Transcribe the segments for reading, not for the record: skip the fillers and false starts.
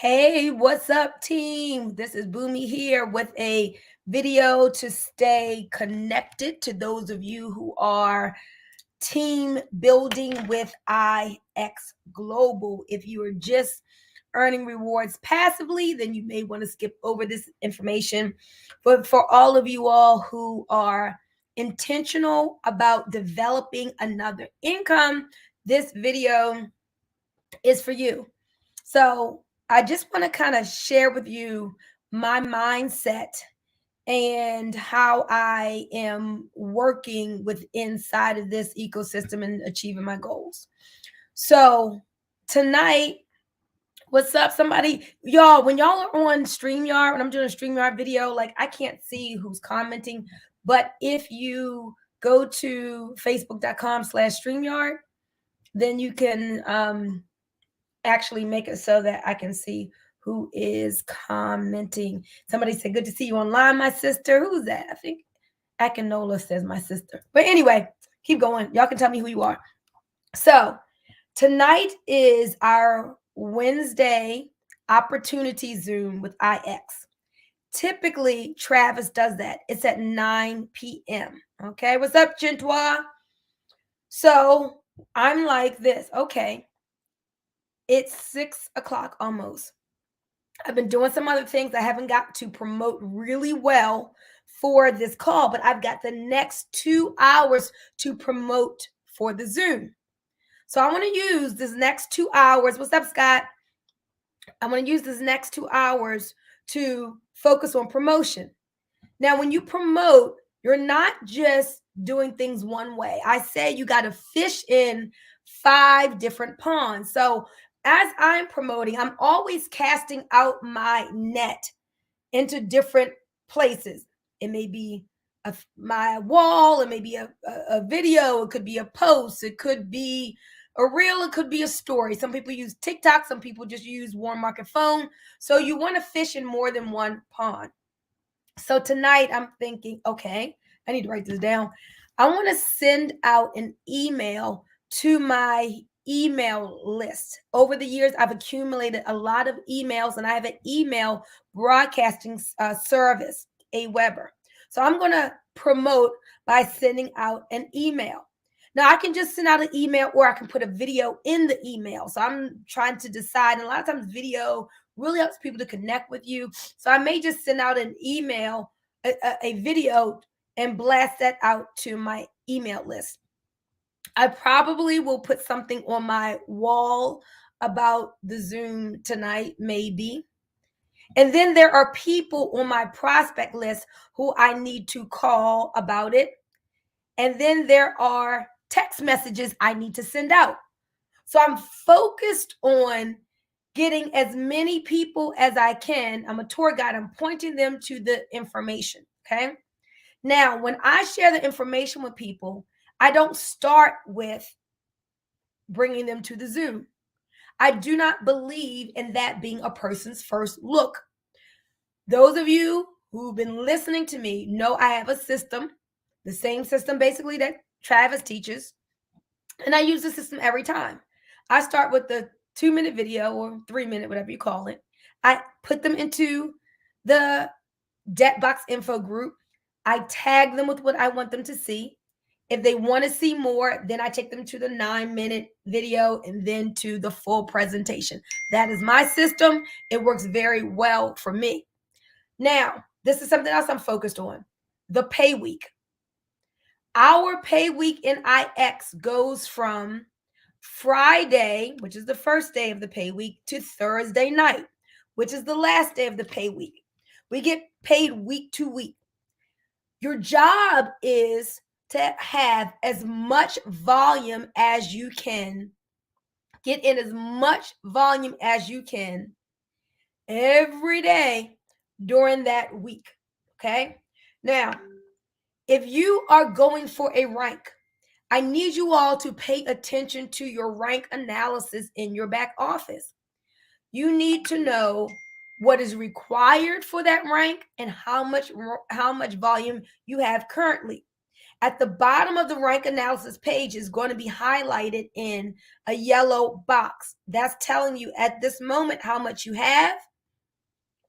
Hey, what's up, team? This is Boomy here with a video to stay connected to those of you who are team building with IX Global. If you are just earning rewards passively, then you may want to skip over this information. But for all of you all who are intentional about developing another income, this video is for you. So I just want to kind of share with you my mindset and how I am working with inside of this ecosystem and achieving my goals. So tonight, what's up? Somebody, y'all, when y'all are on StreamYard, when I'm doing a StreamYard video, like I can't see who's commenting, but if you go to facebook.com/StreamYard, then you can actually make it so that I can see who is commenting. Somebody said, "Good to see you online, my sister." Who's that? I think Akinola says my sister. But anyway, keep going. Y'all can tell me who you are. So tonight is our Wednesday opportunity Zoom with IX. Typically, Travis does that. It's at 9 p.m. Okay, what's up, Gentois? So I'm like this. Okay, it's 6 o'clock almost. I've been doing some other things I haven't got to promote really well for this call, but I've got the next 2 hours to promote for the Zoom. So I want to use this next 2 hours. What's up, Scott? I want to use this next 2 hours to focus on promotion. Now, when you promote, you're not just doing things one way. I say you got to fish in 5 different ponds. So as I'm promoting, I'm always casting out my net into different places. It may be my wall, it may be a video, it could be a post, it could be a reel, it could be a story. Some people use TikTok, some people just use Warm Market Phone. So you want to fish in more than one pond. So tonight I'm thinking, okay, I need to write this down. I want to send out an email to my email list. Over the years, I've accumulated a lot of emails and I have an email broadcasting service, Aweber. So I'm going to promote by sending out an email. Now I can just send out an email or I can put a video in the email. So I'm trying to decide. And a lot of times video really helps people to connect with you. So I may just send out an email, a video, and blast that out to my email list. I probably will put something on my wall about the Zoom tonight, maybe. And then there are people on my prospect list who I need to call about it. And then there are text messages I need to send out. So I'm focused on getting as many people as I can. I'm a tour guide. I'm pointing them to the information. Okay. Now, when I share the information with people, I don't start with bringing them to the Zoom. I do not believe in that being a person's first look. Those of you who've been listening to me know I have a system, the same system basically that Travis teaches. And I use the system every time. I start with the 2-minute video or 3-minute, whatever you call it. I put them into the Debtbox info group. I tag them with what I want them to see. If they want to see more, then I take them to the 9-minute video and then to the full presentation. That is my system. It works very well for me. Now, this is something else I'm focused on, the pay week. Our pay week in IX goes from Friday, which is the first day of the pay week, to Thursday night, which is the last day of the pay week. We get paid week to week. Your job is to have as much volume as you can, get in as much volume as you can every day during that week. Okay. Now, if you are going for a rank, I need you all to pay attention to your rank analysis in your back office. You need to know what is required for that rank and how much volume you have currently. at the bottom of the rank analysis page is going to be highlighted in a yellow box. That's telling you at this moment how much you have.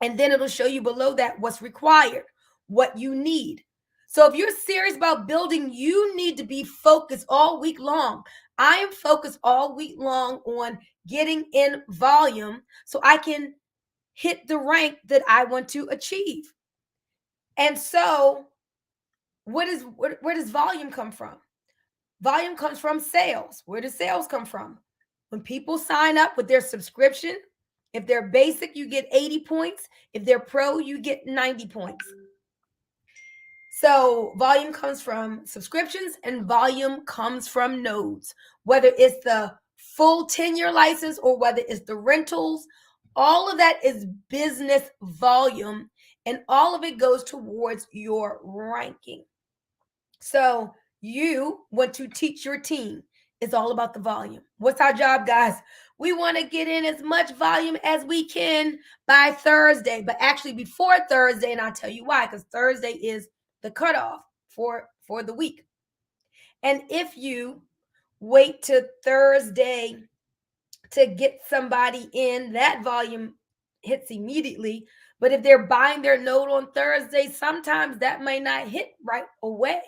And then it'll show you below that what's required, what you need. So if you're serious about building, you need to be focused all week long. I am focused all week long on getting in volume so I can hit the rank that I want to achieve. And so where does volume come from? Volume comes from sales. Where does sales come from? When people sign up with their subscription, if they're basic, you get 80 points. If they're pro, you get 90 points. So volume comes from subscriptions and volume comes from nodes, whether it's the full 10-year license or whether it's the rentals. All of that is business volume, and all of it goes towards your ranking. So you want to teach your team. It's all about the volume. What's our job, guys? We want to get in as much volume as we can by Thursday, but actually before Thursday, and I'll tell you why, because Thursday is the cutoff for the week. And if you wait to Thursday to get somebody in, that volume hits immediately. But if they're buying their node on Thursday, sometimes that may not hit right away.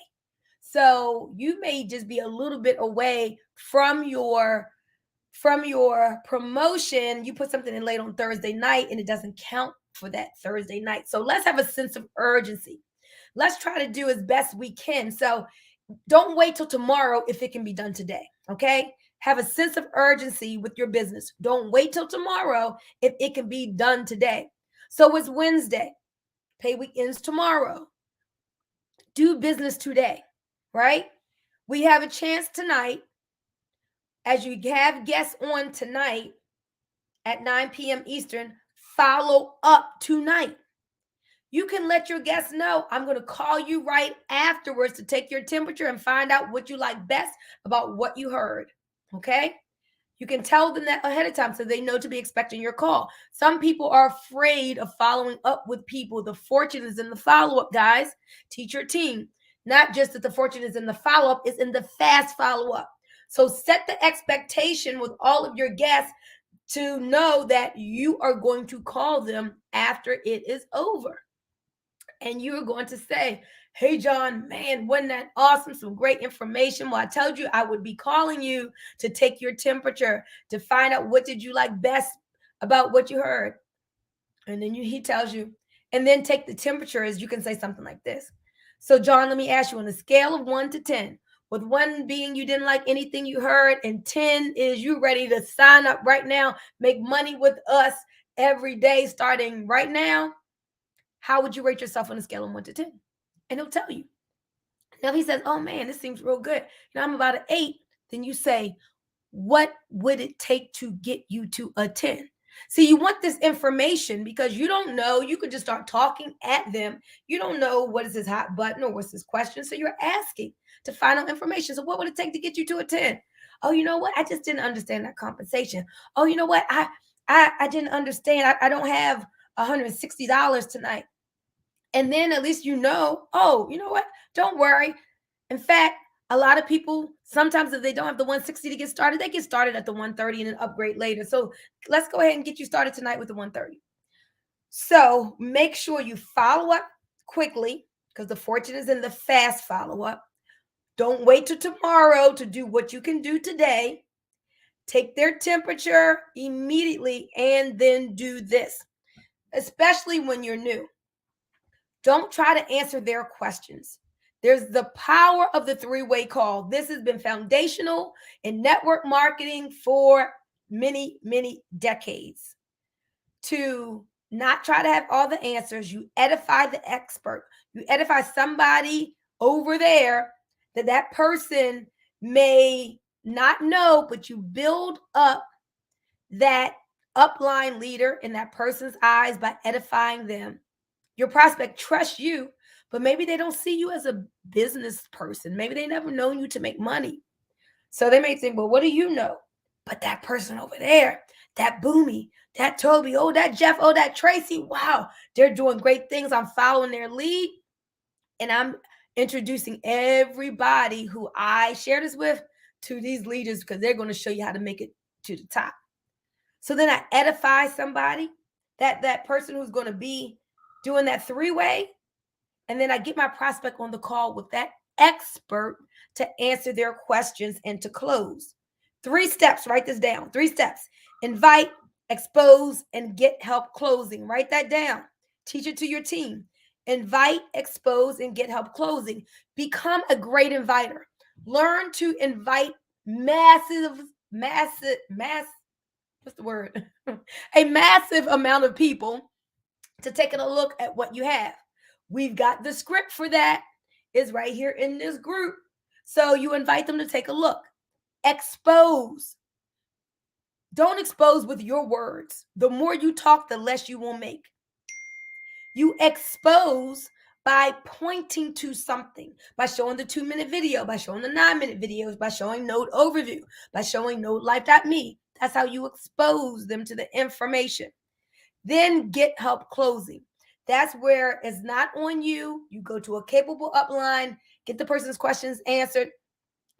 So you may just be a little bit away from your promotion. You put something in late on Thursday night and it doesn't count for that Thursday night. So let's have a sense of urgency. Let's try to do as best we can. So don't wait till tomorrow if it can be done today. Okay? Have a sense of urgency with your business. Don't wait till tomorrow if it can be done today. So it's Wednesday. Pay week ends tomorrow. Do business today, right? We have a chance tonight. As you have guests on tonight at 9 p.m. Eastern, follow up tonight. You can let your guests know, I'm going to call you right afterwards to take your temperature and find out what you like best about what you heard. Okay? You can tell them that ahead of time so they know to be expecting your call. Some people are afraid of following up with people. The fortune is in the follow-up, guys. Teach your team. Not just that the fortune is in the follow-up, it's in the fast follow-up. So set the expectation with all of your guests to know that you are going to call them after it is over. And you are going to say, hey, John, man, wasn't that awesome? Some great information. Well, I told you I would be calling you to take your temperature, to find out what did you like best about what you heard. And then he tells you, and then take the temperature as you can say something like this. So, John, let me ask you on a scale of 1 to 10, with 1 being you didn't like anything you heard, and 10 is you ready to sign up right now, make money with us every day starting right now. How would you rate yourself on a scale of 1 to 10? And he'll tell you. Now, if he says, oh man, this seems real good, I'm about an 8, then you say, what would it take to get you to a 10? See, you want this information because you don't know. You could just start talking at them. You don't know what is this hot button or what's this question. So you're asking to find out information. So what would it take to get you to a 10? Oh, you know what? I just didn't understand that compensation. Oh, you know what? I didn't understand. I don't have $160 tonight. And then at least oh, you know what? Don't worry. In fact, a lot of people, sometimes if they don't have the 160 to get started, they get started at the 130 and then upgrade later. So let's go ahead and get you started tonight with the 130. So make sure you follow up quickly because the fortune is in the fast follow-up. Don't wait till tomorrow to do what you can do today. Take their temperature immediately and then do this, especially when you're new. Don't try to answer their questions. There's the power of the 3-way call. This has been foundational in network marketing for many, many decades. To not try to have all the answers, you edify the expert. You edify somebody over there that person may not know, but you build up that upline leader in that person's eyes by edifying them. Your prospect trusts you, but maybe they don't see you as a business person. Maybe they never known you to make money. So they may think, well, what do you know? But that person over there, that Boomy, that Toby, oh, that Jeff, oh, that Tracy, wow, they're doing great things. I'm following their lead. And introducing everybody who I share this with to these leaders because they're going to show you how to make it to the top. So then I edify somebody, that person who's going to be doing that three-way, and then I get my prospect on the call with that expert to answer their questions and to close. 3 steps, write this down. 3 steps. Invite, expose, and get help closing. Write that down. Teach it to your team. Invite, expose, and get help closing. Become a great inviter. Learn to invite what's the word? A massive amount of people to taking a look at what you have. We've got the script for that. Is right here in this group. So you invite them to take a look. Expose. Don't expose with your words. The more you talk, the less you will make. You expose by pointing to something, by showing the 2-minute video, by showing the 9-minute videos, by showing Node Overview, by showing NodeLife.me. That's how you expose them to the information. Then get help closing. That's where it's not on you. You go to a capable upline, get the person's questions answered,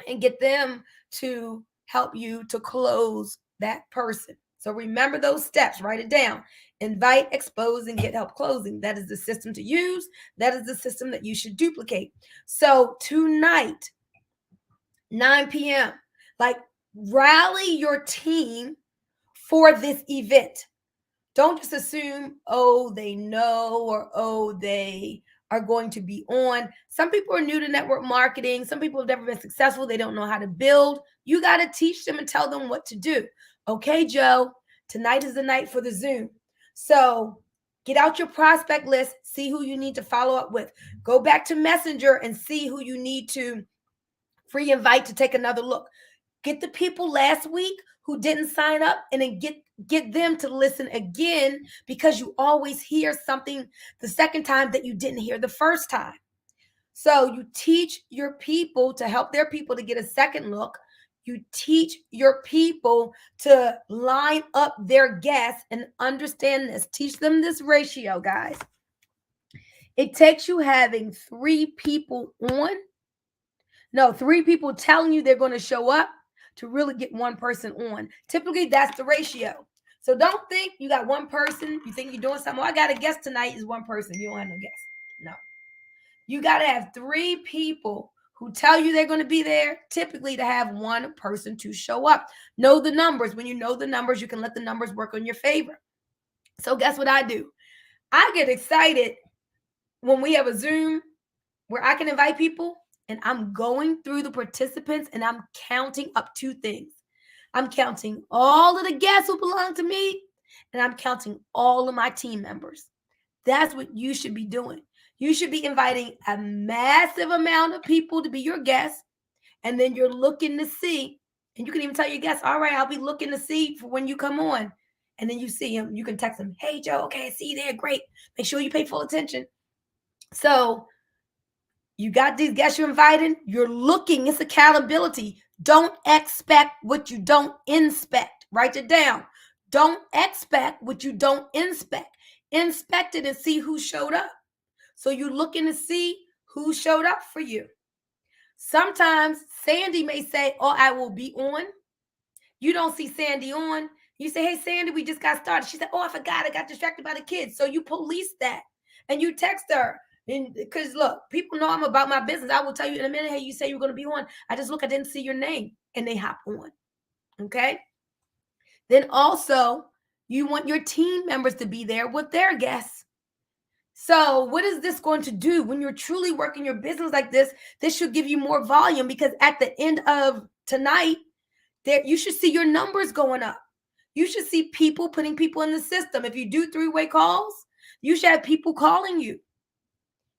and get them to help you to close that person. So remember those steps, write it down. Invite, expose, and get help closing. That is the system to use. That is the system that you should duplicate. So tonight, 9 p.m., like rally your team for this event. Don't just assume, oh, they know, or oh, they are going to be on. Some people are new to network marketing. Some people have never been successful. They don't know how to build. You got to teach them and tell them what to do. Okay, Joe, tonight is the night for the Zoom. So get out your prospect list, see who you need to follow up with. Go back to Messenger and see who you need to free invite to take another look. Get the people last week who didn't sign up, and then get them to listen again, because you always hear something the second time that you didn't hear the first time. So you teach your people to help their people to get a second look. You teach your people to line up their guests and understand this. Teach them this ratio, guys. It takes you having 3 people telling you they're going to show up to really get 1 person on. Typically, that's the ratio. So don't think you got 1 person. You think you're doing something. Oh, I got a guest tonight is 1 person. You don't have no guest. No. You got to have 3 people who tell you they're going to be there, typically to have 1 person to show up. Know the numbers. When you know the numbers, you can let the numbers work on your favor. So guess what I do? I get excited when we have a Zoom where I can invite people, and I'm going through the participants and I'm counting up 2 things. I'm counting all of the guests who belong to me, and I'm counting all of my team members. That's what you should be doing. You should be inviting a massive amount of people to be your guests, and then you're looking to see, and you can even tell your guests, all right, I'll be looking to see for when you come on. And then you see him, you can text them, hey, Joe, okay, I see you there, great. Make sure you pay full attention. So you got these guests you're inviting, you're looking, it's accountability. Don't expect what you don't inspect. Write it down. Don't expect what you don't inspect. Inspect it and see who showed up. So you're looking to see who showed up for you. Sometimes Sandy may say, oh, I will be on. You don't see Sandy on. You say, hey, Sandy, we just got started. She said, oh, I forgot. I got distracted by the kids. So you police that and you text her. And because look, people know I'm about my business. I will tell you in a minute, hey, you say you're going to be on. I didn't see your name, and they hop on. Okay. Then also, you want your team members to be there with their guests. So what is this going to do when you're truly working your business like this? This should give you more volume, because at the end of tonight, you should see your numbers going up. You should see people putting people in the system. If you do 3-way calls, you should have people calling you.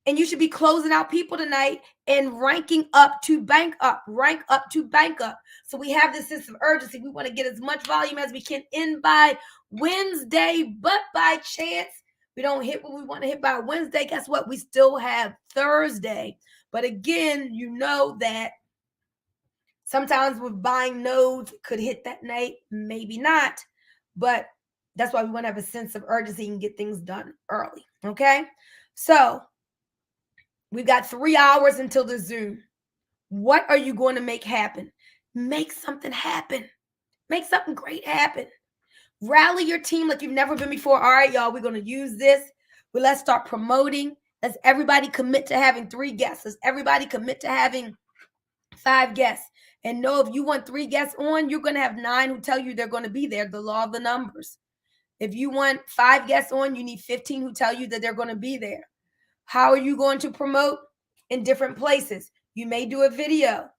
And you should be closing out people tonight and ranking up to bank up, rank up to bank up. So we have this sense of urgency. We want to get as much volume as we can in by Wednesday, but by chance we don't hit what we want to hit by Wednesday, guess what? We still have Thursday. But again, you know that sometimes with buying nodes could hit that night, maybe not. But that's why we want to have a sense of urgency and get things done early. Okay. So We've got 3 hours until the Zoom. What are you going to make happen? Make something happen. Make something great happen. Rally your team like you've never been before. All right, y'all, we're going to use this. But let's start promoting. Let's everybody commit to having 3 guests. Let's everybody commit to having 5 guests. And know if you want 3 guests on, you're going to have 9 who tell you they're going to be there. The law of the numbers. If you want 5 guests on, you need 15 who tell you that they're going to be there. How are you going to promote? In different places. You may do a video.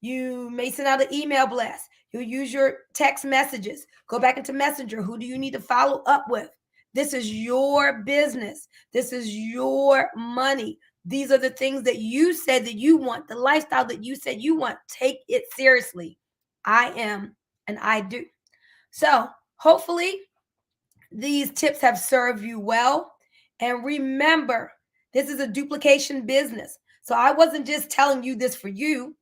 You may send out an email blast. You'll use your text messages. Go back into Messenger. Who do you need to follow up with? This is your business. This is your money. These are the things that you said that you want, the lifestyle that you said you want. Take it seriously. I am and I do. So hopefully these tips have served you well. And remember, this is a duplication business. So I wasn't just telling you this for you.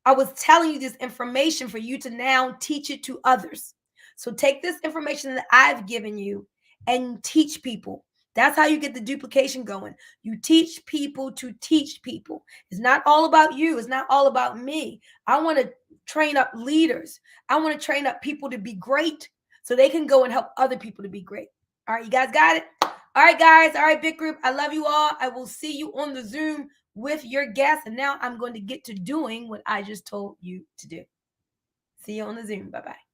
I was telling you this information for you to now teach it to others. So take this information that I've given you and teach people. That's how you get the duplication going. You teach people to teach people. It's not all about you. It's not all about me. I want to train up leaders. I want to train up people to be great so they can go and help other people to be great. All right, you guys got it? All right, guys. All right, big group. I love you all. I will see you on the Zoom with your guests. And now I'm going to get to doing what I just told you to do. See you on the Zoom. Bye-bye.